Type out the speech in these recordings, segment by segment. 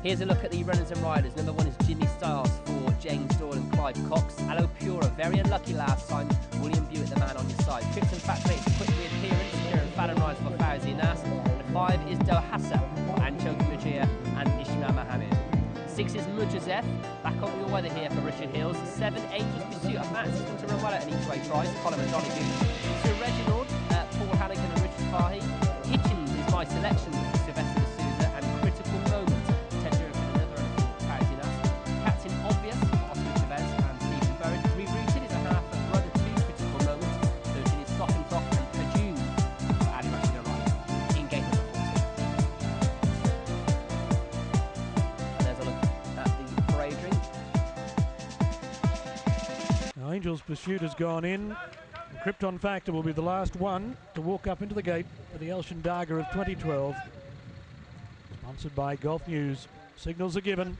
Here's a look at the runners and riders. Number 1 is Jimmy Styles for James Doyle and Clive Cox. Alo Pura, very unlucky last time. William Buick, the man on your side. Krypton Factor makes a quick reappearance. Kieran Fallon rides for Fauzi Nas. And 5 is Dohassa for Ancho Kumajia and Ishmael Mohammed. 6 is Mujazef, back on your weather here for Richard Hills. 7, Angels Pursuit. I fancy going to run well at an each-way prize. Colin O'Donoghue. Sir Reginald, Paul Hannigan and Richard Fahy. Hitchens is my selection for Sylvester de Souza. And Critical Moment, Ted Durham and another Fauzi Nas. Captain Obvious for Oscar Chavez and Stephen Burridge. Rerouted is a half of Rudder 2, Critical Moment. 13 is Sock and Top and Kajun for Ali Rashid Arrive. In gate number 14. There's a look at the parade ring. Now, Angels Pursuit has gone in. And Krypton Factor will be the last one to walk up into the gate for the Shindagha of 2012. Sponsored by Golf News. Signals are given.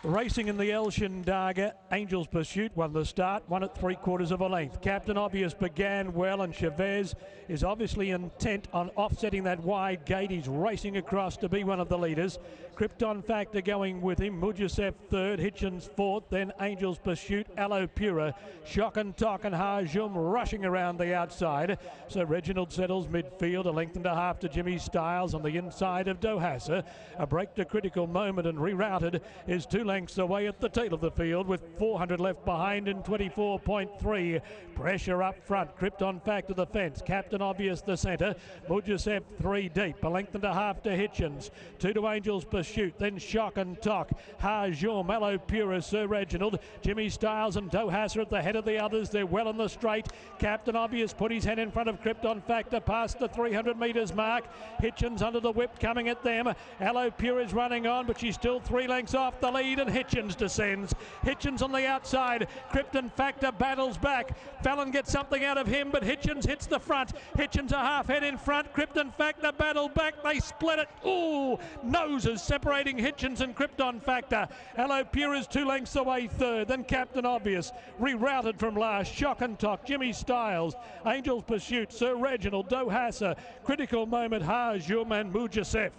Racing in the Shindagha, Angels Pursuit won the start, 1 at 3/4 of a length. Captain Obvious began well, and Chavez is obviously intent on offsetting that wide gate. He's racing across to be one of the leaders. Krypton Factor going with him. Mujasef 3rd, Hitchens 4th, then Angels Pursuit, Alo Pura, Shock and Talk and Hajum rushing around the outside. So Reginald settles midfield, a length and a half to Jimmy Styles on the inside of Dohassa. A break to Critical Moment, and rerouted is 2 lengths away at the tail of the field with 400 left behind in 24.3. Pressure up front. Krypton Factor the fence. Captain Obvious the centre. Mujasef 3 deep. A length and a half to Hitchens. 2 to Angels Pursuit. Then Shock and Talk. Hajum, Alo Pura, Sir Reginald. Jimmy Styles and Dohassa at the head of the others. They're well in the straight. Captain Obvious put his head in front of Krypton Factor past the 300 metres mark. Hitchens under the whip coming at them. Alo Pura is running on, but she's still 3 lengths off the lead, and Hitchens descends. Hitchens on the outside. Krypton Factor battles back. Fallon gets something out of him, but Hitchens hits the front. Hitchens a half head in front. Krypton Factor battle back. They split it. Ooh, noses separating Hitchens and Krypton Factor. Alo Pura's 2 lengths away 3rd. Then Captain Obvious rerouted from last. Shock and Talk. Jimmy Styles. Angels Pursuit. Sir Reginald. Dohassa. Critical Moment. Hajum and Mujasef.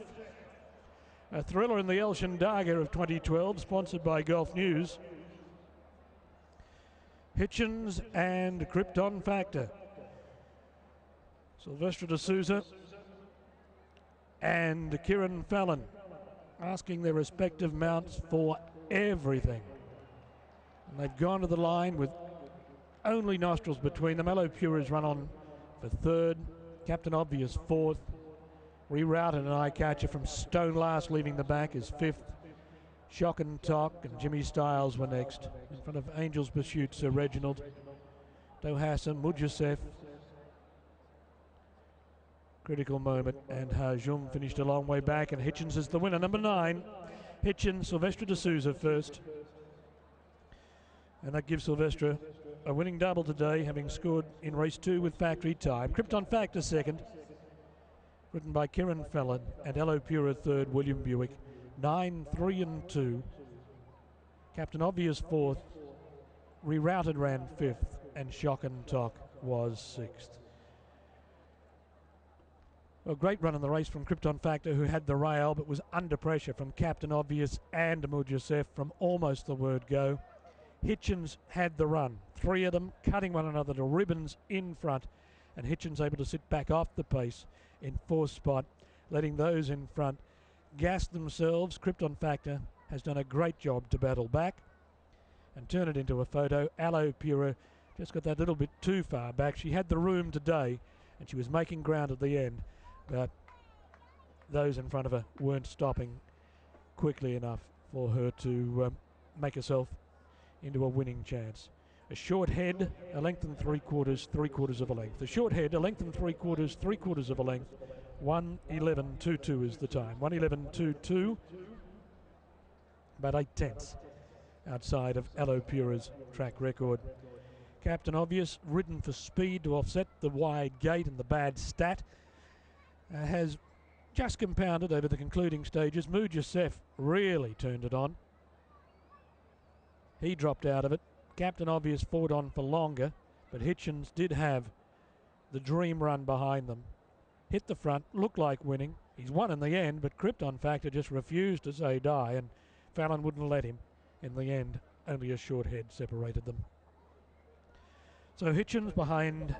A thriller in the Shindagha of 2012, sponsored by Golf News. Hitchens and Krypton Factor. Sylvester de Souza and Kieran Fallon asking their respective mounts for everything. And they've gone to the line with only nostrils between them. Alo Pura's run on for 3rd. Captain Obvious 4th. Rerouted an eye catcher from Stone Last, leaving the back, is 5th. Shock and Talk and Jimmy Styles were next. In front of Angels Pursuit, Sir Reginald. Dohassa, Mujasef. Critical Moment, and Hajum finished a long way back, and Hitchens is the winner. Number 9, Hitchens, Sylvester de Souza first. And that gives Sylvester a winning double today, having scored in race 2 with factory time. Krypton Factor 2nd. Written by Kieran Fallon, and Alo Pura 3rd, William Buick. 9, 3 and 2. Captain Obvious 4th. Rerouted ran 5th, and Shock and Talk was 6th. A great run in the race from Krypton Factor, who had the rail but was under pressure from Captain Obvious and Mujasef from almost the word go. Hitchens had the run. 3 of them cutting one another to ribbons in front, and Hitchens able to sit back off the pace in 4th spot, letting those in front gas themselves. Krypton Factor has done a great job to battle back and turn it into a photo. Alo Pura just got that little bit too far back. She had the room today, and she was making ground at the end, but those in front of her weren't stopping quickly enough for her to make herself into a winning chance. A short head, a length and 3/4 of a length. A short head, a length and 3/4 of a length. 1:11.22 is the time. 1:11.22. About 8/10 outside of Alo Pura's track record. Captain Obvious, ridden for speed to offset the wide gate and the bad stat, has just compounded over the concluding stages. Mujasef really turned it on. He dropped out of it. Captain Obvious fought on for longer, but Hitchens did have the dream run behind them. Hit the front, looked like winning, He's won in the end, but Krypton Factor just refused to say die, and Fallon wouldn't let him. In the end, only a short head separated them. So Hitchens behind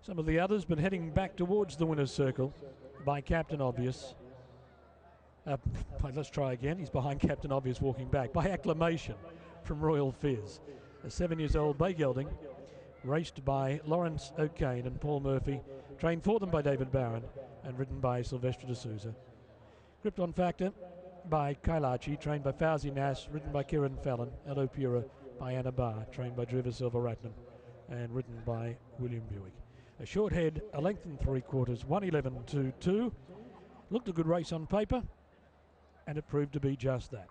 some of the others, but heading back towards the winner's circle by Captain Obvious. Let's try again. He's behind Captain Obvious walking back by acclamation from Royal Fizz. A 7-year-old bay gelding, raced by Lawrence O'Kane and Paul Murphy, trained for them by David Barron and ridden by Sylvester de Souza. Krypton Factor by Kailachi, trained by Fauzi Nass, ridden by Kieran Fallon. Alo Pura by Anna Barr, trained by Driva Silva-Ratnam and ridden by William Buick. A short head, a length and 3/4, 1:11.22. Looked a good race on paper, and it proved to be just that.